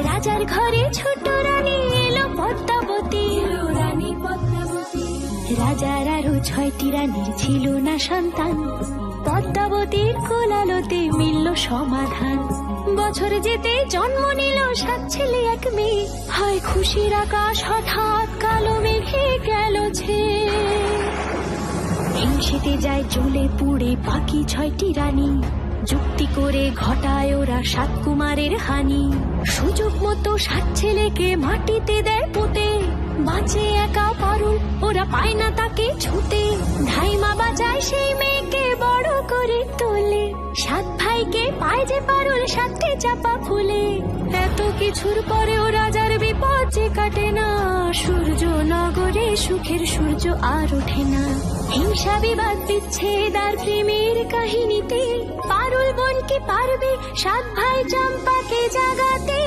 রাজার ঘরে ছোট রানী এলো পদ্মাবতী। রাজার আরো 6টি রানীর ছিল না সন্তান, পদ্মাবতীর কোলালোতে মিলল সমাধান। বছর যেতে জন্ম নিল 7 ছেলে 1 মেয়ে, হয় খুশির আকাশ হঠাৎ কালো মেঘে গেল ছেয়ে। হিংসেতে যায় জ্বলে পুড়ে বাকি 6টি রানী, যুক্তি করে ঘটায় ওরা 7 কুমারের হানি। সুযোগ মতো 7 ছেলেকে মাটিতে দেয় পুঁতে, বাঁচে একা পারুল, ওরা পায় না তাকে ছুতে। ধাইমা বাজায় সেই মেয়েকে বড় করে তোলে, 7 ভাইকে পায় যে পারুল 7টি চাপা ফুলে। এত কিছুর পরেও রাজার বিপদ যে কাটে না, সূর্য নগরে সুখের সূর্য আর ওঠে না। হিংসা বিবাদ বিচ্ছেদ আর প্রেমের কাহিনীতে পারুল বোন কি পারবে 7 ভাই চম্পাকে জাগাতে।